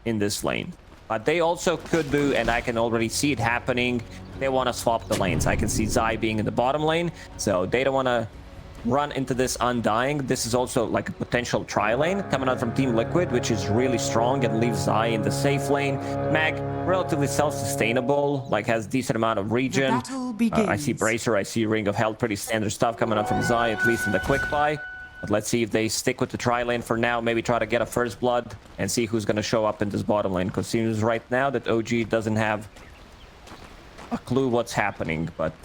in this lane. But they also could do, and I can already see it happening, they want to swap the lanes. I can see Zai being in the bottom lane, so they don't want to run into this Undying. This is also like a potential tri lane coming out from Team Liquid, which is really strong and leaves Zai in the safe lane. Mag, relatively self-sustainable, like has decent amount of regen. I see Bracer, I see Ring of Health, pretty standard stuff coming out from Zai, at least in the quick buy. But let's see if they stick with the tri lane for now, maybe try to get a first blood and see who's going to show up in this bottom lane, because it seems right now that OG doesn't have a clue what's happening, but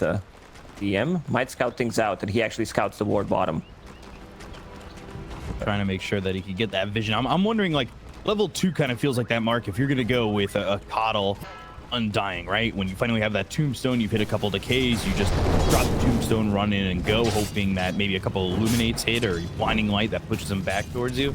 DM might scout things out, and he actually scouts the ward bottom. Trying to make sure that he can get that vision. I'm wondering, like, level 2 kind of feels like that mark if you're going to go with a kotl Undying, right? When you finally have that tombstone, you've hit a couple decays, you just drop the tombstone, run in and go, hoping that maybe a couple illuminates hit or blinding light that pushes him back towards you.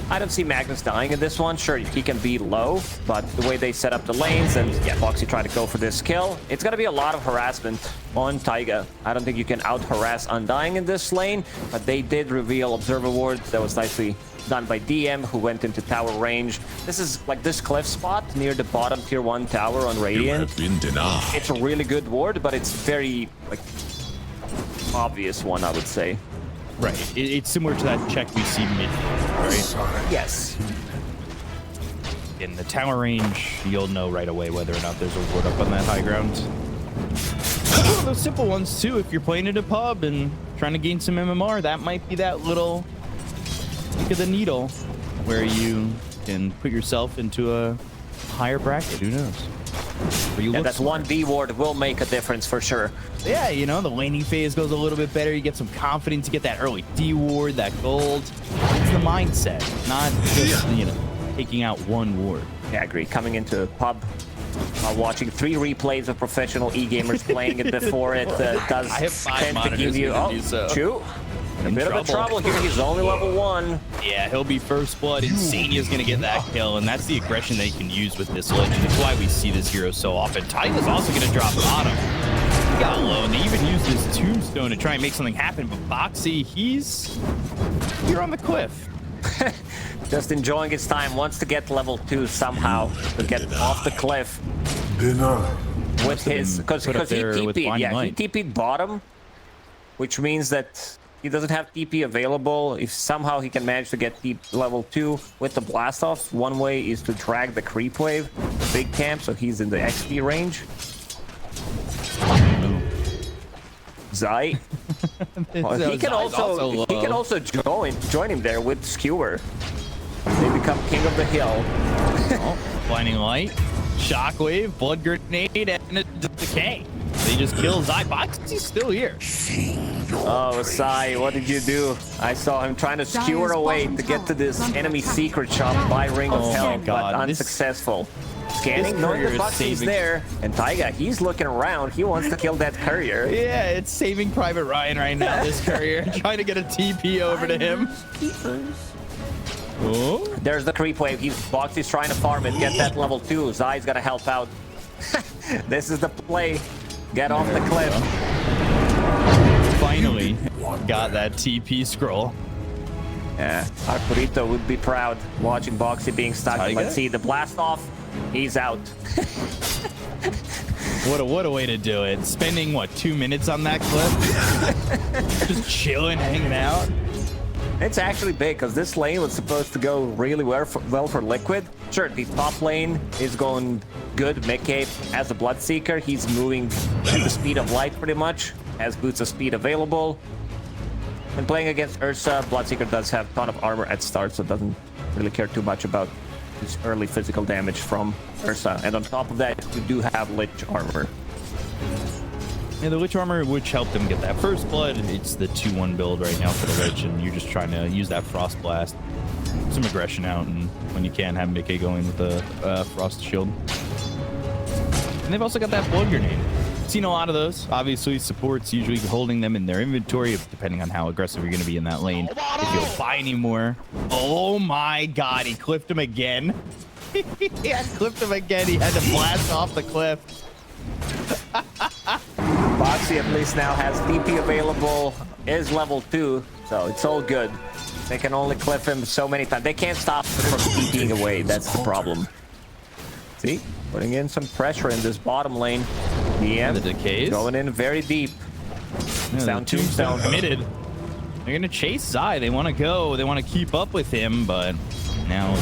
I don't see Magnus dying in this one. Sure, he can be low, but the way they set up the lanes, and yeah, Boxy tried to go for this kill. It's going to be a lot of harassment on Taiga. I don't think you can out-harass Undying in this lane, but they did reveal Observer Ward. That was nicely done by DM, who went into tower range. This is like this cliff spot near the bottom tier 1 tower on Radiant. It's a really good ward, but it's very like obvious one, I would say. Right. It's similar to that check we see mid, right? Yes. In the tower range, you'll know right away whether or not there's a ward up on that high ground. One of those simple ones too. If you're playing at a pub and trying to gain some MMR, that might be that little peek of the needle where you can put yourself into a higher bracket. Who knows? Yeah, that 1D ward will make a difference for sure. Yeah, you know, the laning phase goes a little bit better. You get some confidence. You get that early D ward, that gold. It's the mindset, not just, you know, taking out one ward. Yeah, I agree. Coming into a pub, watching 3 replays of professional e-gamers playing it before it does I have 5 tend to give you... Oh, so. Chew. A bit of a trouble here. He's only level 1. Yeah, he'll be first blood. Insania's gonna get that kill, and that's the aggression that you can use with this legend. It's why we see this hero so often. Taiga's also gonna drop bottom. He got low, and they even used his tombstone to try and make something happen. But Boxy, he's here on the cliff. Just enjoying his time. Wants to get level 2 somehow to get off the cliff. With his, because he TP'd. Yeah, he TP'd bottom, which means that he doesn't have TP available. If somehow he can manage to get deep level 2 with the blast off, one way is to drag the creep wave, the big camp, so he's in the XP range. Zai. Well, he can also join him there with Skewer. They become king of the hill. Oh, blinding light, shockwave, blood grenade, and a decay. They just kill Zai. Boxy's still here. Oh, Sai, what did you do? I saw him trying to skewer away to get to this enemy secret shop by Ring of Hell, but unsuccessful. Scanning, knowing the Boxy's there, and Taiga, he's looking around. He wants to kill that courier. Yeah, it's saving Private Ryan right now, this courier. Trying to get a TP over to him. Oh. There's the creep wave. Boxy's trying to farm it, get that level 2. Zai's gotta help out. This is the play. Get off the cliff. Finally got that TP scroll. Yeah, Arturito would be proud watching Boxy being stuck. Taiga? Let's see the blast off. He's out. What a way to do it. Spending what, 2 minutes on that cliff? Just chilling, hanging out. It's actually big because this lane was supposed to go really well for Liquid. Sure, the top lane is going good. Mickey as a Bloodseeker, he's moving at the speed of light pretty much, has boots of speed available. And playing against Ursa, Bloodseeker does have a ton of armor at start, so doesn't really care too much about this early physical damage from Ursa. And on top of that, you do have Lich armor. Yeah, the Lich armor, which helped them get that first blood. It's the 2-1 build right now for the Lich, and you're just trying to use that Frost Blast, some aggression out, and when you can, have Mickey going with the Frost Shield. And they've also got that Blood Grenade. Seen a lot of those. Obviously, supports usually holding them in their inventory, depending on how aggressive you're going to be in that lane. If you'll buy any more. Oh my god, he clipped him again. He had clipped him again. He had to blast off the cliff. Boxy at least now has DP available, is level 2, so it's all good. They can only cliff him so many times. They can't stop him from TPing away. That's the problem. See? Putting in some pressure in this bottom lane. DM The decays. going in very deep. Yeah, Down Tombstone. Committed. They're gonna chase Zai. They want to go. They want to keep up with him, but now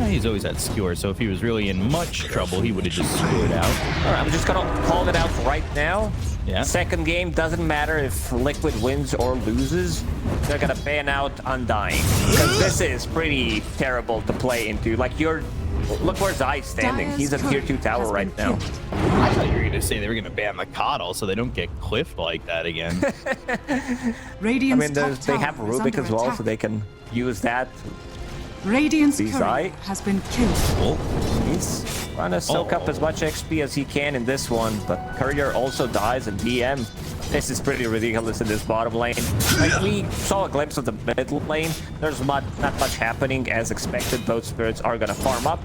he's always had skewer. So if he was really in much trouble, he would have just skewered out. All right, I'm just gonna call it out right now. Yeah. Second game, doesn't matter if Liquid wins or loses. They're gonna ban out Undying. Because this is pretty terrible to play into. Like, look where Zai's standing. He's a tier 2 tower right now. I thought you were gonna say they were gonna ban the kotl so they don't get cliffed like that again. I mean, they have Rubick as well, so they can use that. Radiant's See Zai? courier has been killed. Oh, He's trying to soak up as much XP as he can in this one, but Courier also dies in DM. This is pretty ridiculous in this bottom lane. Like, we saw a glimpse of the mid lane. There's not much happening as expected. Both spirits are gonna farm up.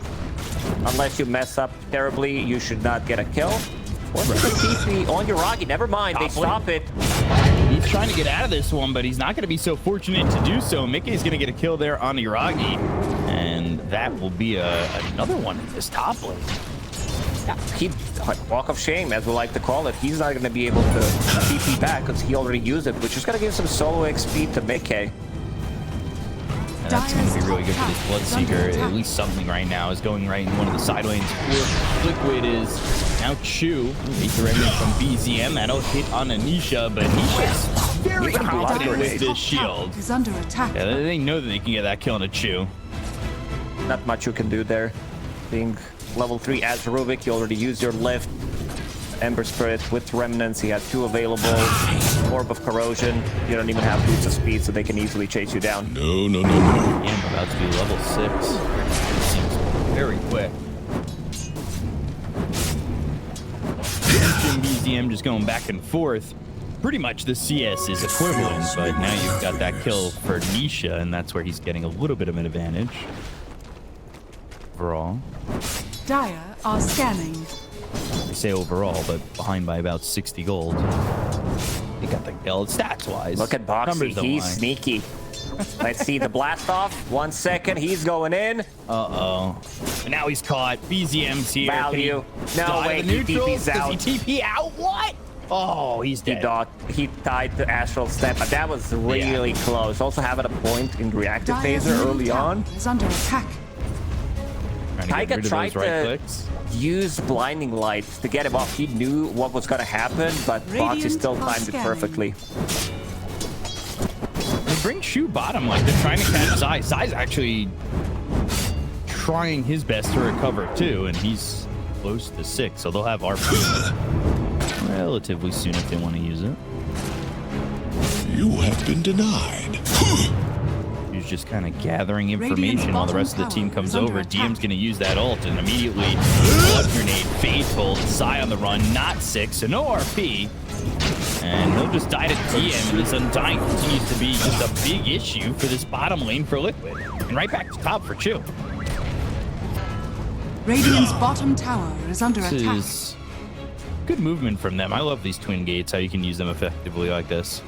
Unless you mess up terribly, you should not get a kill. What's the TP on Uragi? Never mind, they stop it. he's trying to get out of this one, but he's not going to be so fortunate to do so. Mickey's going to get a kill there on Uragi, and that will be another one in this top lane. Yeah, walk of shame, as we like to call it. He's not going to be able to TP back because he already used it, which is going to give some solo XP to Mickey. And that's going to be really good for this Bloodseeker. At least something right now is going right in one of the side lanes. Liquid is now Chew. Takes the remnant from BZM. That'll hit on Nisha, but Nisha's very confident with this shield. Is under attack. Yeah, they know that they can get that kill on a Chew. Not much you can do there. Being level 3 as Rubick, you already used your lift. Ember Spirit with Remnants, he had 2 available. Orb of Corrosion, you don't even have boots of speed, so they can easily chase you down. No. Yeah, I'm about to be level 6. It seems very quick. BZM just going back and forth. Pretty much the CS is equivalent, but now you've got that kill for Nisha, and that's where he's getting a little bit of an advantage. Overall. Dire are scanning. I say overall, but behind by about 60 gold. They got the kill stats-wise. Look at Boxy, he's sneaky. Let's see the blast off. 1 second, he's going in. Uh-oh. And now he's caught. BZM's here. Value. No way, he TP's out. Does he TP out? What? Oh, he's dead. He died to Astral Step, but that was really close. Also having a point in reactive phaser early on. Is under attack. Taiga tried to use Blinding Light to get him off. He knew what was going to happen, but Boxy still timed it perfectly. They bring Shu bottom like they're trying to catch Zai. Zai's actually trying his best to recover too, and he's close to 6, so they'll have RP relatively soon if they want to use it. You have been denied. He's just kind of gathering information while the rest of the team comes over. DM's going to use that ult and immediately blood grenade, faithful, Zai on the run, not 6, so no RP. And he'll just die to DM, and this Undying continues to be just a big issue for this bottom lane for Liquid. And right back to top for Chew. Radiant's bottom tower is under This attack. is good movement from them. I love these twin gates, how you can use them effectively like this.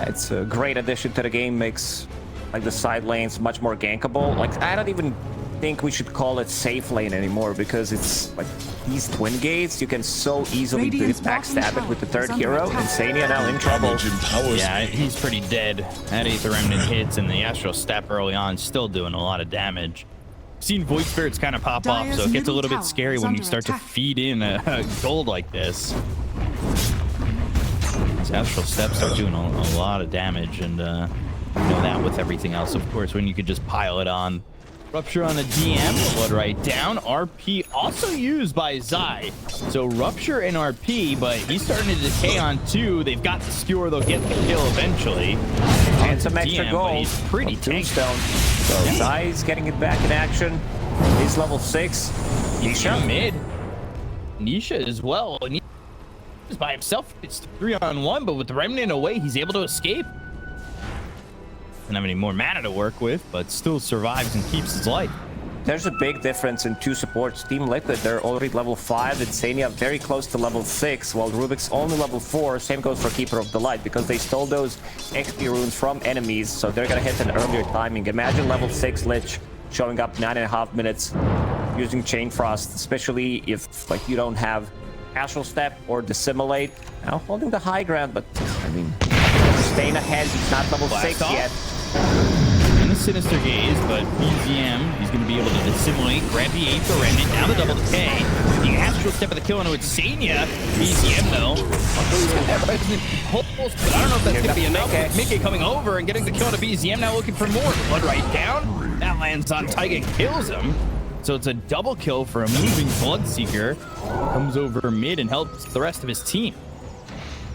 It's a great addition to the game, makes like the side lanes much more gankable. Like, I don't even think we should call it safe lane anymore, because it's like these twin gates, you can so easily backstab it with the third hero. Insania now in trouble. Yeah, he's pretty dead. That Aether Remnant hits, and the Astral Step early on still doing a lot of damage. Seen Void Spirits kind of pop up, so it gets a little bit scary when you start to feed in a gold like this. These Astral Steps are doing a lot of damage, and you know that with everything else, of course, when you could just pile it on. Rupture on the DM, blood right down. RP also used by Zai. So Rupture and RP, but he's starting to decay on 2. They've got the skewer, they'll get the kill eventually. And some extra gold. He's pretty Tombstone. So Zai's getting it back in action. He's level 6. Nisha mid. Nisha as well. Nisha is by himself. It's 3-on-1, but with the Remnant away, he's able to escape. Doesn't have any more mana to work with, but still survives and keeps his life. there's a big difference in two supports. Team Liquid, they're already level 5. Insania very close to level 6, while Rubick's only level 4. Same goes for Keeper of the Light, because they stole those XP runes from enemies, so they're gonna hit an earlier timing. Imagine level 6 Lich showing up 9.5 minutes using Chain Frost, especially if like you don't have Astral Step or Dissimulate. Now holding the high ground, but I mean, staying ahead. He's not level 6 yet. In the Sinister Gaze, but BZM, he's going to be able to dissimulate, grab the Aether Remnant, now the double decay. The Astral Step of the kill into Insania. BZM though. Holes, but I don't know if that's going to be enough. With Mickey coming over and getting the kill to BZM, now looking for more. Blood right down. That lands on Taiga, kills him. So it's a double kill for a moving Bloodseeker. Comes over mid and helps the rest of his team.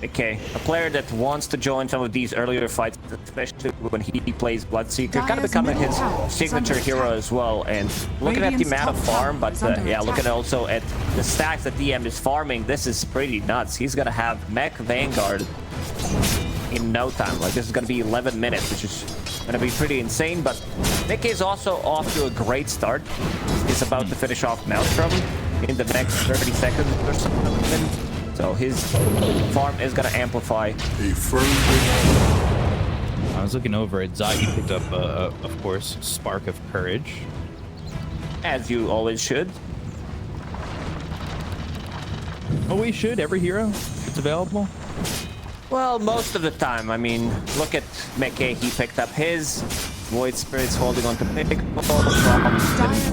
Okay, a player that wants to join some of these earlier fights, especially when he plays Bloodseeker, kind of becoming his signature hero as well. And looking at the amount of farm, but yeah, looking also at the stacks that DM is farming, this is pretty nuts. He's gonna have Mech Vanguard in no time. Like, this is gonna be 11 minutes, which is gonna be pretty insane. But Mickey is also off to a great start. He's about to finish off Maelstrom in the next 30 seconds or something. So his farm is gonna amplify. I was looking over at Zai. He picked up, of course, Spark of Courage. As you always should. Always should. Every hero it's available. Well, most of the time. I mean, look at Meke. He picked up his. Void Spirit's holding on to Big.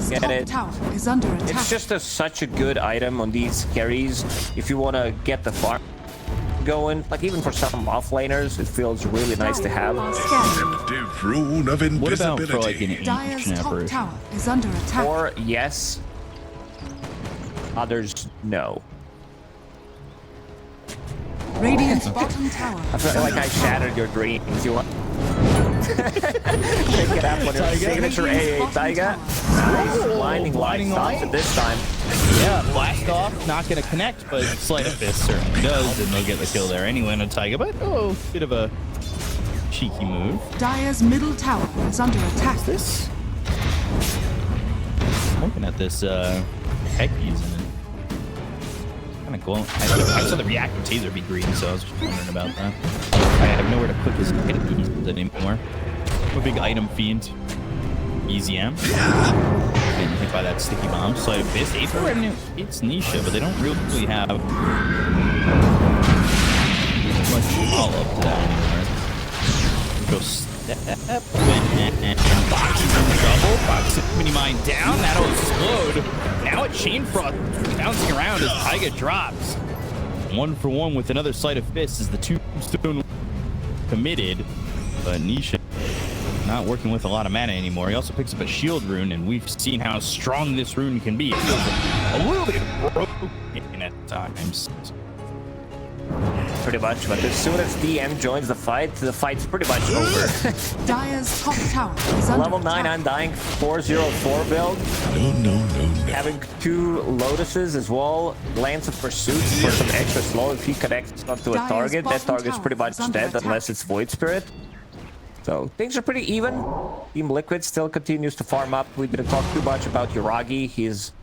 Get it. Is under attack. It's just such a good item on these carries. If you want to get the farm going, like even for some offlaners, it feels really nice to have. Deceptive rune of What about invisibility. for like an Dire's ancient top apparition? tower is under attack. Or yes, others no. Radiant's bottom tower. I feel like I shattered your dreams. You want? Take it up on your signature AA, Taiga. Nice. Blinding light stops it this time. Yeah, blast off, not gonna connect, but Sleight of Fist certainly does, and they'll get the kill there anyway on Taiga. But oh, bit of a cheeky move. Dire's middle tower is under attack. This looking at this Hekies and kind of glowing. I saw the reactive taser be green, so I was just wondering about that. I have nowhere to put his Hekies anymore. I'm a big item fiend. EZM. Getting hit by that sticky bomb. Sleight of Fist. Aether Remnant. It's Nisha, but they don't really have much follow-up to that anymore. Go step. Double. Proximity Mine down. That'll explode. Now a Chain Frost bouncing around as Taiga drops. 1 for 1 with another Sleight of Fist as the tombstone committed. But Nisha not working with a lot of mana anymore. He also picks up a shield rune, and we've seen how strong this rune can be. It feels a little bit broken at times. Pretty much, but as soon as DM joins the fight's pretty much over. Dire's top tower is under Level 9 attack. Undying 404 build. No. Having 2 Lotuses as well. Lance of Pursuit for some extra slow. If he connects onto a Dire's target, that bottom target's tower pretty much is under dead attack. unless it's Void Spirit. So things are pretty even. Team Liquid still continues to farm up. We didn't talk too much about Yuragi. He's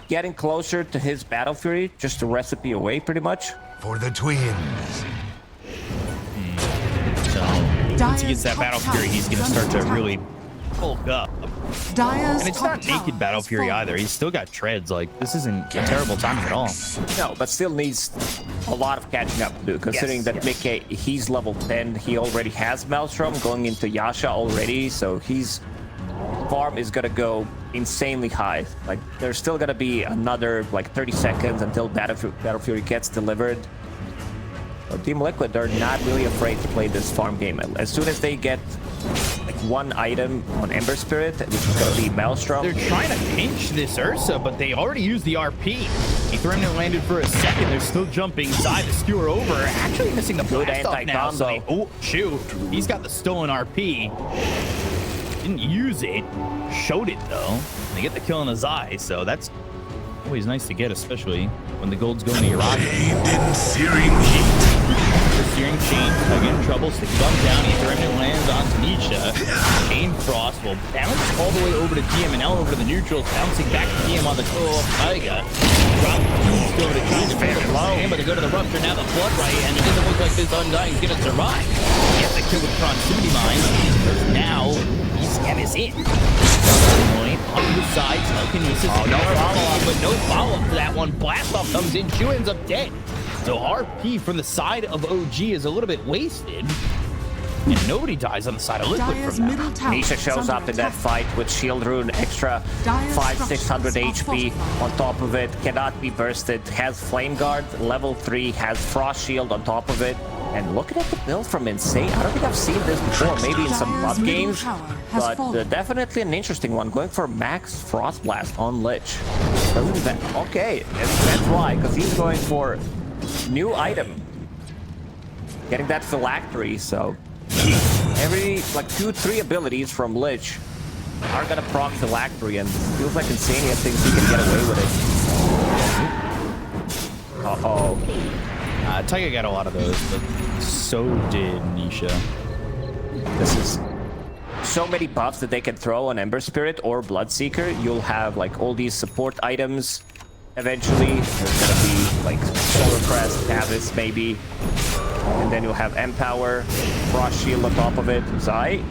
getting closer to his Battle Fury, just a recipe away pretty much. For the twins. So once he gets that Battle Fury, he's going to start to really bulk up. Dire's And it's top not tower naked Battle is Fury falling. either. He's still got treads. Like, this isn't a terrible timing at all. No, but still needs a lot of catching up to do, considering that Mickey, he's level 10. He already has Maelstrom going into Yasha already, so his farm is gonna go insanely high. Like, there's still gonna be another, like, 30 seconds until Battle Fury gets delivered. So Team Liquid, they're not really afraid to play this farm game. As soon as they get, like, 1 item on Ember Spirit, which is gonna be Maelstrom. They're trying to pinch this Ursa, but they already used the RP. Aether Remnant landed for a second. They're still jumping. Zai, the skewer over. Actually missing the blast off now. So they, oh, shoot. He's got the stolen RP. Didn't use it. Showed it, though. They get the kill on the Zai, so that's always nice to get, especially when the gold's going to Yuragi. In searing heat. Searing Chain, again, trouble, sticking bum down. He remnant lands onto Nisha. Chain Frost will bounce all the way over to TM and now over to the neutrals, bouncing back to TM on the co-op Taiga. Drop still over to Chain, very low. But they go to the Rupture, now the Blood Right, and it doesn't look like this Undying is gonna survive. Yes, the kill with Proximity Mine. Now, ECM is in. On the side, telekinesis. Oh, no follow-up, but no follow-up to that one. Blast off comes in, Chu ends up dead. So RP from the side of OG is a little bit wasted. And nobody dies on the side of Liquid Dire's from that. middle tower Nisha is shows under up in that attack. fight with Shield Rune, extra Dire's 500-600 structures are HP fortified. on top of it, cannot be bursted, has Flame Guard, level 3, has Frost Shield on top of it. And looking at the build from Insane, I don't think I've seen this before, maybe in some Dire's bot middle games, tower has but fallen. definitely an interesting one, going for Max Frost Blast on Lich. Doesn't even, okay, that's why, because he's going for new item. Getting that Phylactery, so every, like, 2-3 abilities from Lich are gonna proc Phylactery, and feels like Insania thinks he can get away with it. Uh-oh. Taiga got a lot of those, but so did Nisha. This is so many buffs that they can throw on Ember Spirit or Bloodseeker. You'll have like all these support items. Eventually, there's gonna be like Solar Crest, Abyss maybe, and then you'll have Empower, Frost Shield on top of it. Zai,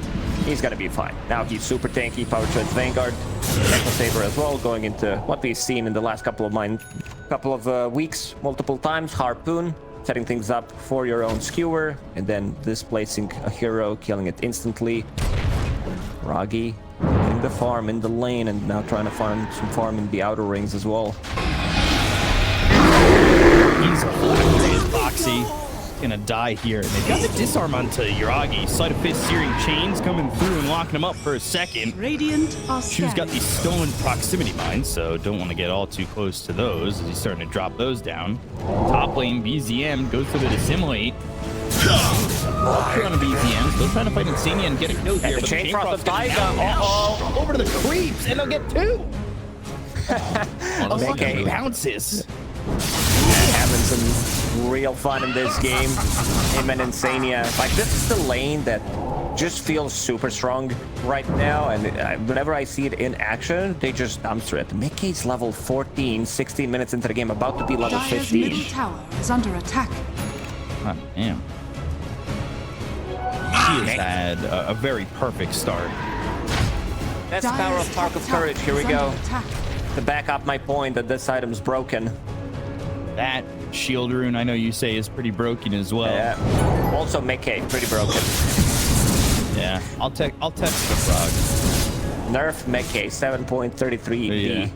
he's gonna be fine. Now he's super tanky, Power Treads Vanguard, Echo Saber as well, going into what we've seen in the last couple of weeks, multiple times. Harpoon, setting things up for your own skewer, and then displacing a hero, killing it instantly. Ragi getting the farm in the lane, and now trying to find some farm in the outer rings as well. He's a Phylactery, Boxy. Gonna die here. And they've got the disarm onto Yuragi. Sleight of Fist, Searing Chains coming through and locking him up for a second. Radiant are Chu's got scanning. these stolen proximity mines, so don't want to get all too close to those as he's starting to drop those down. Top lane, BZM goes for the Dissimulate. Ultra on a BZM, still trying to fight Insania and get a kill here. the But Chain Frost of gonna Taiga, now over to the creeps, and they'll get two. Okay. Bounces. Having some real fun in this game. Him and Insania. Like, this is the lane that just feels super strong right now, and whenever I see it in action, they just dumpster it. Mickey's level 14, 16 minutes into the game, about to be level Dire's middle 15. tower is under attack. Oh, damn. She has had a very perfect start. That's the power of Dire's Park top of tower Courage. Here we is go. under attack. To back up my point that this item's broken. That shield rune, I know you say, is pretty broken as well. Yeah. Also, Mickey, pretty broken. Yeah, I'll text the frog. Nerf Mickey, 7.33 EP. Yeah.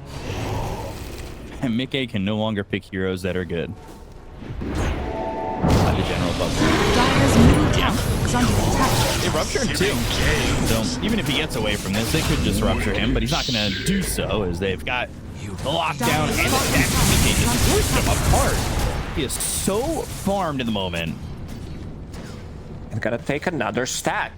And Mickey can no longer pick heroes that are good. By the general public. Dire's middle tower is under attack. They rupture him too. So even if he gets away from this, they could just rupture him, but he's not going to do so as they've got the lockdown and the attack. Mickey just ripped him apart. He is so farmed in the moment. And gotta take another stack.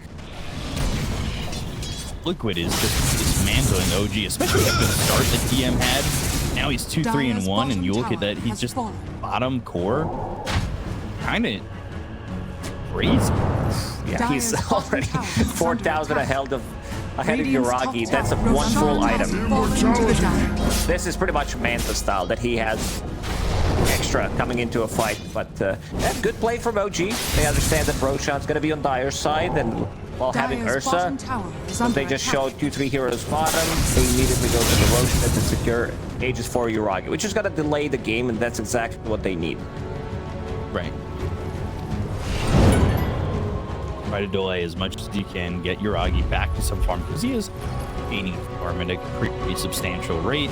Liquid is just dismantling OG, especially after the start that TM had. Now he's 2-3-1, and you look at that, he's just bottom core. Kind of crazy. Yeah, he's Dire's bottom already tower is 4,000 ahead of Radiant's top Yuragi. tower That's a has one full fallen item. into the Dire. This is pretty much Manta style that he has extra coming into a fight. But yeah, good play from OG. They understand that Roshan's going to be on Dire's side, and while having Dire's Ursa, bottom tower is under they just attack. showed 2-3 heroes bottom. They immediately go to the Roshan to secure Aegis for Yuragi, which is going to delay the game, and that's exactly what they need. Right. Try to delay as much as you can, get Yuragi back to some farm, because he is gaining farm at a pretty substantial rate.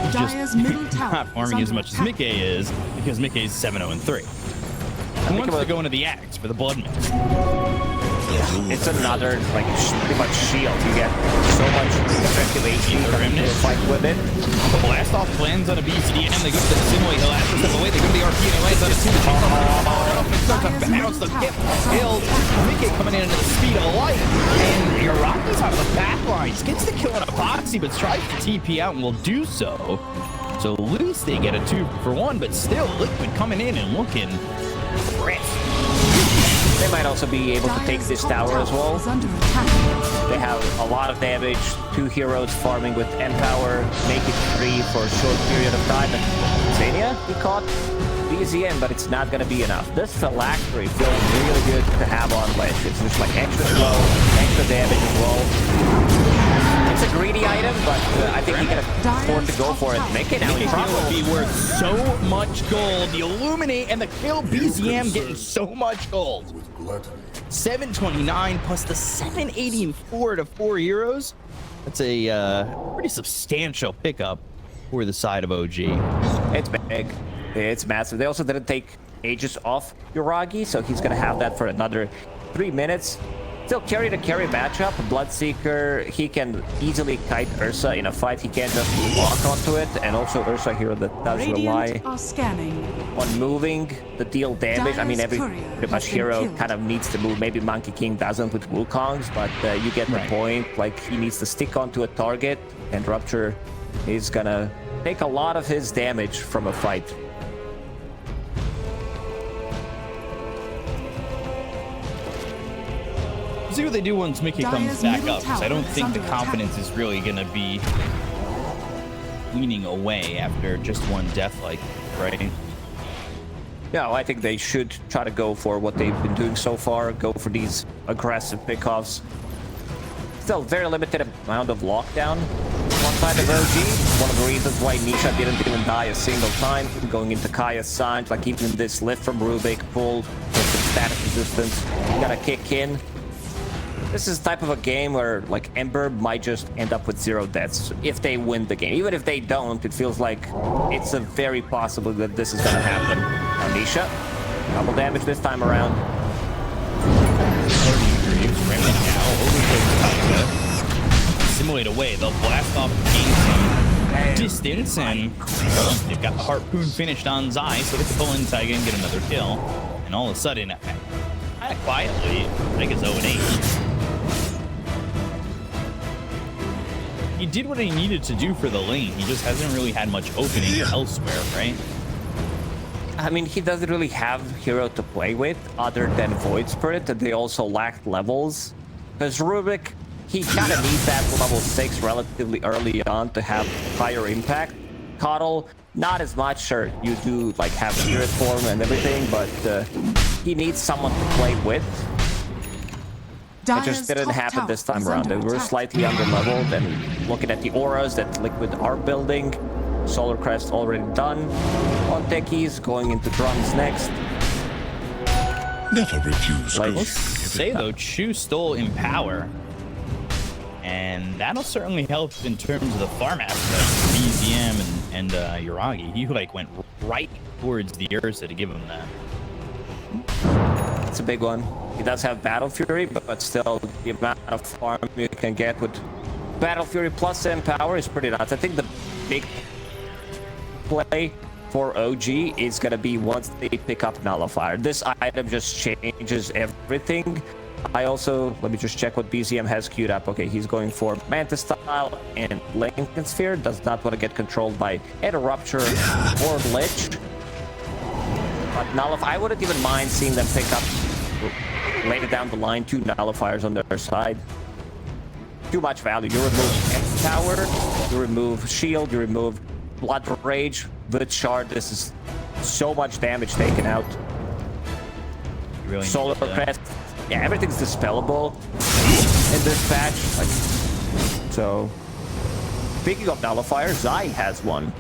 He's Dire's just middle tower not is farming under as much as attack. Mickey is, because Mickey is 7-0-3. He wants to go into the axe for the blood mix. It's another, like, pretty much shield. You get so much effective HP coming to a fight with it. The blast off lands on a BCD, and they go to the Simulate. He'll ask for step away. They go to the RP, and it lands on a 2. It starts to bounce the kip. Kills. Mickey coming in at the speed of light. And Yuragi's out of the back lines. Gets the kill on a Boxy, but tries to TP out and will do so. So at least they get a 2-for-1, but still, Liquid coming in and looking crisp. They might also be able to take Dire's this top tower as well. is under attack. They have a lot of damage. 2 heroes farming with Empower, make it 3 for a short period of time. And Xenia, he caught BZM, but it's not going to be enough. This Phylactery feels really good to have on ledge. It's just like extra slow, extra damage as well. It's a greedy item, but I think he can afford to go for it. Make it now in trouble. Would be worth so much gold. The Illuminate and the kill BZM getting so much gold. 729 plus the 784 to 4 euros. That's a pretty substantial pickup for the side of OG. It's big. It's massive. They also didn't take Aegis off Uragi, so he's going to have that for another 3 minutes. Still carry to carry matchup. Bloodseeker, he can easily kite Ursa in a fight. He can't just walk onto it. And also Ursa hero that does rely Radiant are scanning. on moving to deal damage. I mean, every pretty much hero kind of needs to move. Maybe Monkey King doesn't with Wukongs, but you get the point. Like, he needs to stick onto a target, and Rupture is gonna take a lot of his damage from a fight. See what they do once Mickey comes Dire's back middle up, because I tower don't is think the under attack. confidence is really going to be leaning away after just one death, like, right? Yeah, well, I think they should try to go for what they've been doing so far, go for these aggressive pickoffs. Still very limited amount of lockdown on side of OG. One of the reasons why Nisha didn't even die a single time. Going into Kaya's side, like even this lift from Rubick, pulled with some static resistance, gotta kick in. This is the type of a game where like Ember might just end up with 0 deaths if they win the game. Even if they don't, it feels like it's a very possible that this is gonna happen. Now Nisha, double damage this time around. Simulate away, they'll blast off, gain some distance, and they've got the harpoon finished on Zai, so they can pull in Taiga and get another kill. And all of a sudden, kind of quietly, Taiga's 0-8. He did what he needed to do for the lane. He just hasn't really had much opening elsewhere, right? I mean, he doesn't really have hero to play with other than Void Spirit, and they also lacked levels. Because Rubick, he kind of needs that level 6 relatively early on to have higher impact. Kotl, not as much. Sure, you do like have spirit form and everything, but he needs someone to play with. It just didn't happen this time around. They were slightly under leveled, and looking at the auras that Liquid are building, Solar Crest already done. On techies, going into drums next. Never refuse Like, gold. Say though, Chu stole Empower, and that'll certainly help in terms of the farm aspect. BZM and Uragi, he like went right towards the Ursa to give him that. It's a big one. He does have Battle Fury, but still the amount of farm you can get with Battle Fury plus Empower is pretty nuts. I think the big play for OG is gonna be once they pick up Nullifier. This item just changes everything. I also, let me just check what BZM has queued up. Okay, he's going for Mantis Style and Lincoln Sphere. Does not want to get controlled by either Rupture or Lich. But Nullify, I wouldn't even mind seeing them pick up later down the line 2 Nullifiers on their side. Too much value. You remove Empower, you remove Shield, you remove Blood Rage, with Shard. This is so much damage taken out. Really Solar Crest. Yeah, everything's dispellable in this patch. Like, so, speaking of Nullifier, Zai has one.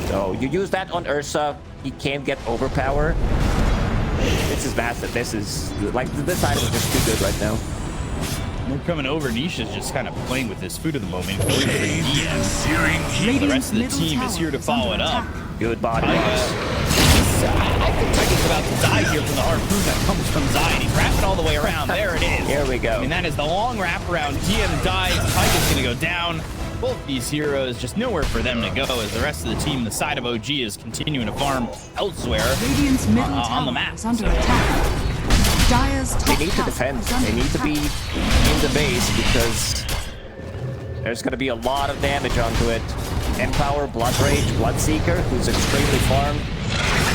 So you use that on Ursa. He can't get overpower. This is massive. This is like this item is just too good right now. They're coming over. Nisha's just kind of playing with his food at the moment. The rest of the team is here to follow it up. Good body I box. think Taiga's about to die here from the harpoon that comes from Zai, and he's wrapping all the way around. There it is. Here we go. And that is the long wraparound. GM dies. Taiga's going to go down. Both these heroes, just nowhere for them to go, as the rest of the team, the side of OG, is continuing to farm elsewhere Radiant's middle on the tower map. is under attack. Dire's top They need to tower defend. is under They need to be attack. in the base because there's going to be a lot of damage onto it. Empower, Blood Rage, Bloodseeker, who's extremely farmed.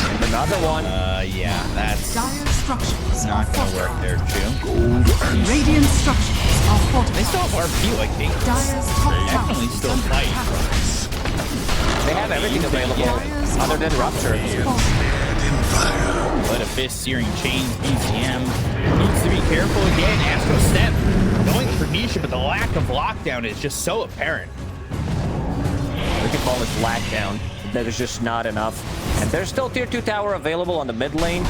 And And another one. Yeah, that's Dire structures are not gonna fortified. work there, Chew. Radiant structures are They fortified. still have RP, like they Dire's top tower definitely is still under fight. attack. They have everything available Dire's other than Rupture. But a fist, searing chains, BCM needs to be careful again. Astro Step going for Nisha, but the lack of lockdown is just so apparent. We can call it lockdown. That is just not enough. And there's still tier 2 tower available on the mid lane.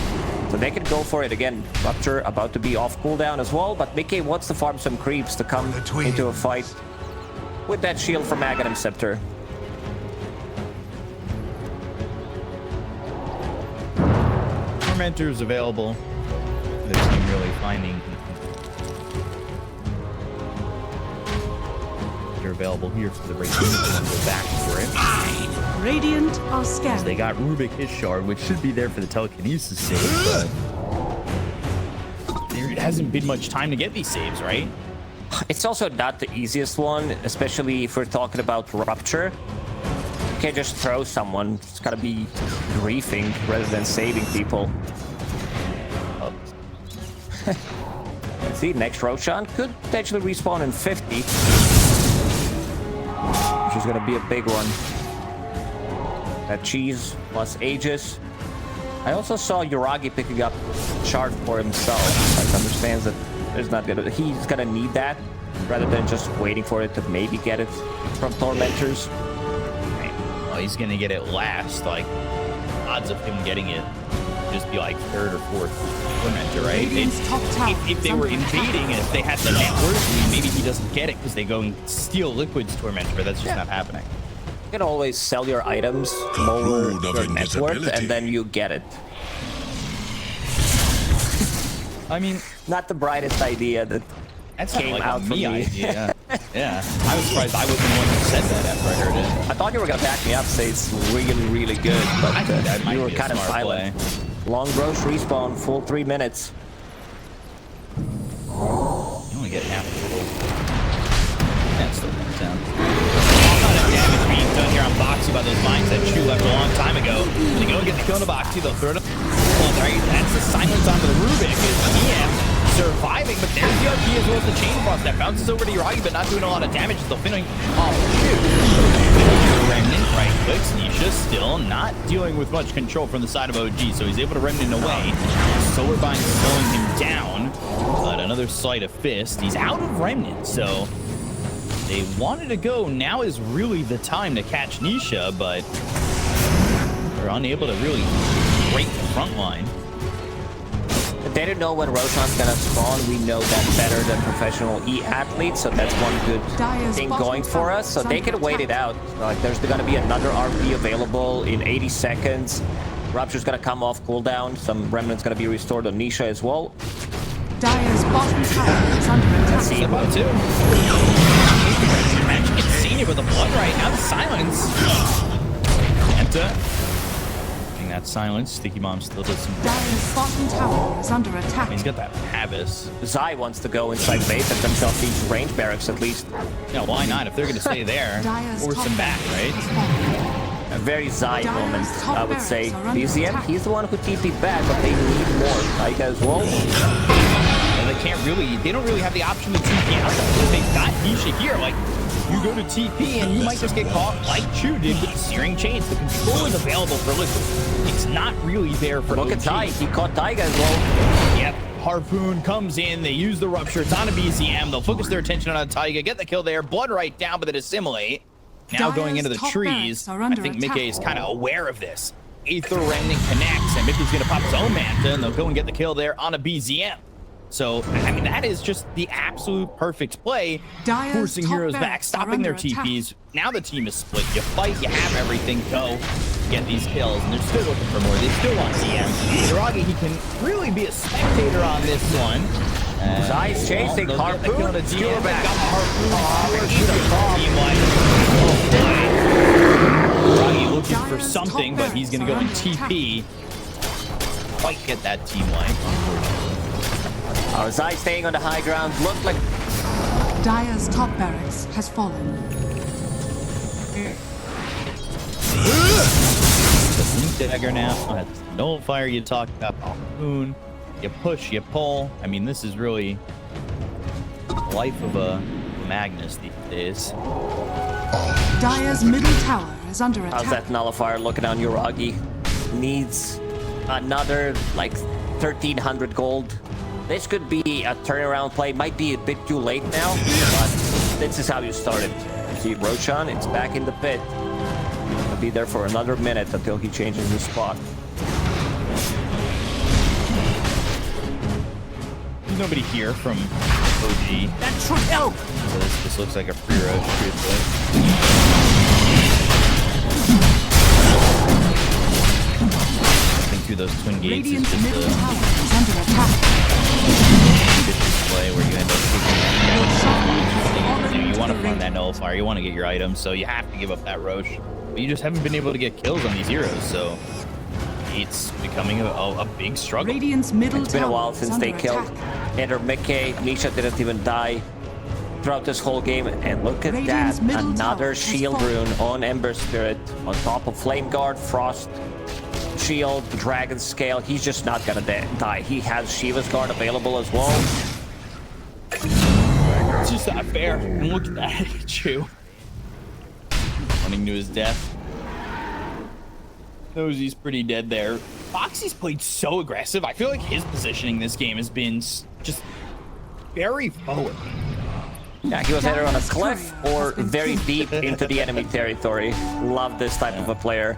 So they can go for it again. Rupture about to be off cooldown as well. But Mickey wants to farm some creeps to come into a fight with that shield from Aghanim Scepter. Tormentors available. The team really finding they're available here for the break. They want to go back for it. Radiant are They scanning. got Rubick his shard, which should be there for the telekinesis save, but there hasn't been much time to get these saves, right? It's also not the easiest one, especially if we're talking about Rupture. You can't just throw someone. It's gotta be griefing rather than saving people. Let's see, next Roshan could potentially respawn in 50. Which is gonna be a big one. That cheese plus Aegis. I also saw Uragi picking up Shard for himself. Like, understands that there's not gonna, he's gonna need that rather than just waiting for it to maybe get it from Tormentors. Well, he's gonna get it last. Like, odds of him getting it just be like third or fourth Tormentor, right? Radiant's top tower If they is were under attack. invading and if they had the network, maybe he doesn't get it because they go and steal Liquid's Tormentor, but that's just not happening. You can always sell your items, lower road of your net worth, invisibility. and then you get it. I mean, Not the brightest idea that that's came not like out a from me me. idea. Yeah, I was surprised I wasn't the one who said that after I heard it. I thought you were gonna back me up, say it's really, really good, but I think that might you were be a kind of smart silent. Long Roche respawn, full 3 minutes. You only get half the total. That's still going down. A lot of damage being done here on Boxy by those mines that Chew left a long time ago. When they go and get the kill on the Boxy, they'll throw it up. Well, right, that's the silence onto the Rubick. DM surviving, but there's the RP as well as the chain frost that bounces over to Uragi, but not doing a lot of damage. Still finishing off Chew. Remnant right clicks. Nisha still not dealing with much control from the side of OG, so he's able to Remnant away. Solarbind slowing him down, but another sleight of fist. He's out of Remnant, so they wanted to go. Now is really the time to catch Nisha, but they're unable to really break the front line. They don't know when Roshan's gonna spawn. We know that better than professional e-athletes, so that's one good Dire's thing bottom going for tower us. So is they under can wait it attack. out. Like, there's gonna be another RP available in 80 seconds. Rupture's gonna come off cooldown. Some Remnant's gonna be restored on Nisha as well. Dire's bottom tower is under attack. See, Step out too. Magic Insania with the blood right now. The silence. Enta. That silence. Sticky Mom still does some. Dire's bottom tower is under attack. He's got that Havis. Zai wants to go inside base and themselves these range barracks at least. Yeah, why not? If they're going to stay there, Dire's force top them back, barracks right? has fallen. A very Zai Dire's moment, top I would say. barracks are under BZM, attack. he's the one who TP'd back, but they need more. Like as well. And they can't really, they don't really have the option to TP out because they've got Nisha here. Like, you go to TP and you might just get caught like Chew did with the searing chains. The control is available for Liquid. It's not really there for Look OG. at Tai, he caught Taiga as well. Yep. Harpoon comes in. They use the Rupture. It's on a BCM. They'll focus their attention on Taiga. Get the kill there. Blood right down, but then assimilate. Now Dire's going into the top trees. barracks are I under think attack. Mickey is kind of aware of this. Aether Remnant connects, and Mickey's going to pop his own Manta, and they'll go and get the kill there on a BZM. So, I mean, that is just the absolute perfect play. Dire's Forcing top heroes back, barracks are stopping their under attack. TPs. Now the team is split. You fight, you have everything, go get these kills, and they're still looking for more. They still want CM. Uragi, he can really be a spectator on this one. Zai's chasing, they'll get the Harpoon, kill on a skewer DM. back. Got the Harpoon. Oh, Uragi looking for Dire's something, top but he's going to go and barracks are under TP. Quite get that team wipe. Oh, Zai staying on the high ground. Looked like Dire's top barracks has fallen. The blink dagger now. That's the nullifier you talked about. Moon. You push, you pull. I mean, this is really the life of a Magnus these days. Dire's middle tower is under How's attack. that nullifier looking on Uragi? Needs another like 1,300 gold. This could be a turnaround play. Might be a bit too late now, but this is how you start it. See Roshan, it's back in the pit. He'll be there for another minute until he changes his spot. There's nobody here from OG. That's true. No. So this looks like a pre-roach, truthfully. Through those twin gates Radiant's is just middle a tower is under attack. vicious play where you end up taking you want to farm that nullifier, you want to get your items, so you have to give up that Roche. But you just haven't been able to get kills on these heroes, so it's becoming a big struggle. Radiant's middle It's been a while tower is since they under killed attack. Enter Mickey. Nisha didn't even die throughout this whole game. And look at Radiant's that. middle Another tower has shield fallen. rune on Ember Spirit. On top of Flame Guard, Frost, Shield, Dragon Scale. He's just not gonna die. He has Shiva's Guard available as well. It's just not fair. And look at that, Chew. Running to his death. Knows he's pretty dead there. Foxy's played so aggressive. I feel like his positioning this game has been just very forward. Yeah, he was either on a cliff or very deep into the enemy territory. Love this type of a player.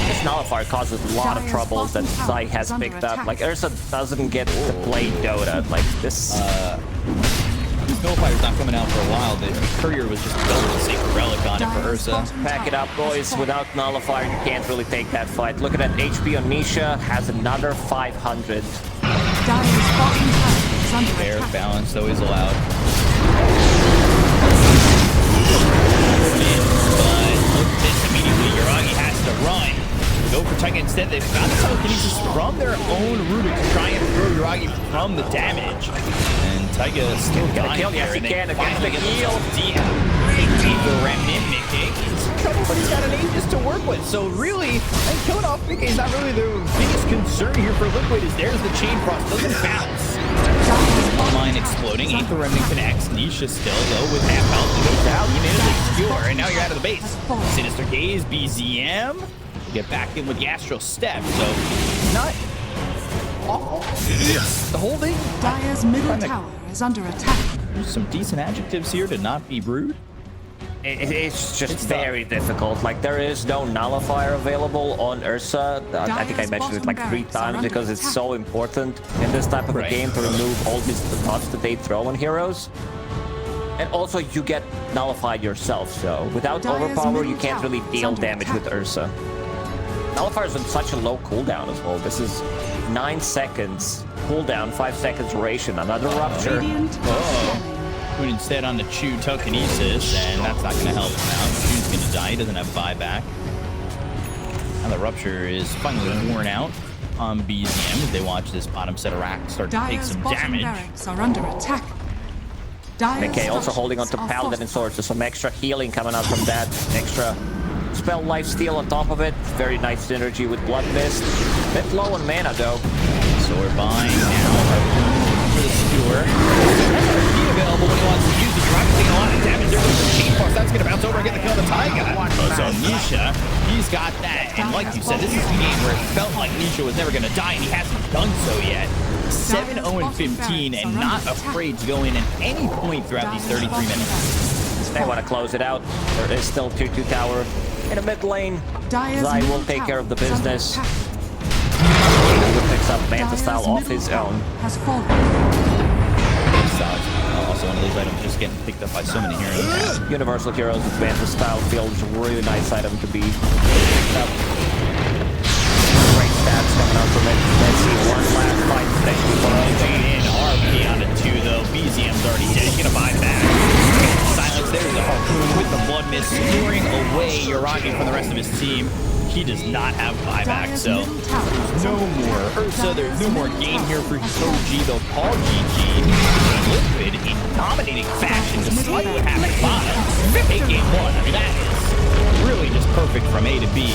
This nullifier causes a lot of troubles that Zai has picked up. Like, Ursa doesn't get to play Dota. Like, this... This nullifier's not coming out for a while. The courier was just building a sacred relic on it for Ursa. Pack it up, boys. Without nullifier, you can't really take that fight. Look at that HP on Nisha. Has another 500. Dire's bottom tower is under Fair attack. balance always allowed. But look at this immediately. Uragi has to run. Go for Taiga instead. They've got the telekinesis from their own Rubick to try and throw Uragi from the damage. And Taiga still dying kill, yes, here. he And they can against finally the get heal. themselves the remnant. Mickey. He's in trouble, but he's got an Aegis to work with. So really, and killing off Mickey is not really the biggest concern here for Liquid. Is there's the chain frost doesn't bounce. Online exploding. Ain't the remnant connects. Nisha still though with half health. Goes out. You manage to secure, and now you're out of the base. Sinister Gaze, BZM. Get back in with the Astral Step, so not awful. The whole thing. Dire's middle tower is under attack. There's some decent adjectives here to not be rude. It's just It's very difficult. Like, there is no nullifier available on Ursa. I think I mentioned it like 3 times because it's so important in this type of a Right. game to remove all these buffs that they throw on heroes. And also, you get nullified yourself, so without Dire's overpower, you middle can't really tower is deal under damage attack. with Ursa. Nullifier is on such a low cooldown as well. This is 9 seconds cooldown, 5 seconds duration. Another rupture. Radiant Put instead on the Chew telekinesis, and that's not going to help him out. Chew's going to die. He doesn't have buyback. Now the rupture is finally worn out on BZM as they watch this bottom set of racks start to take Dire's some bottom damage. barracks are under attack. Dire's McKay also holding on to structures are Paladin Swords. There's some extra healing coming out from that. Extra spell lifesteal on top of it. Very nice synergy with Blood Mist. Bit low on mana though. Sword bind now for the skewer. Heat available when he wants to use it. Dragon taking a lot of damage. There goes the chain force. That's going to bounce over and get the kill on the Taiga. So Nisha, he's got that. And like you said, this is a game where it felt like Nisha was never going to die, and he hasn't done so yet. 7-0-15 and not afraid to go in at any point throughout these 33 minutes. They want to close it out. There is still 2-2 tower in the mid lane. Dire's Zai middle will take care of the tower is under business. attack. He picks up Manta Dire's Style off middle his tower own. has fallen. Also one of those items just getting picked up by so many heroes. Universal Heroes with Manta Style feels a really nice item to be picked up. Great stats coming out from it. Let's see one last fight potentially for OG. In RP on the 2 though. BZM's already dead. He's gonna buy back. Silence. There's the harpoon with the blood mist skewering away Uragi from the rest of his team. He does not have buyback, Dire's so middle tower is no under more attack. Ursa. There's no more Dire's gain middle here for tower has OG. They'll call GG. Liquid in dominating fashion despite what happened bottom. Big game 1. I mean, that is really just perfect from A to B.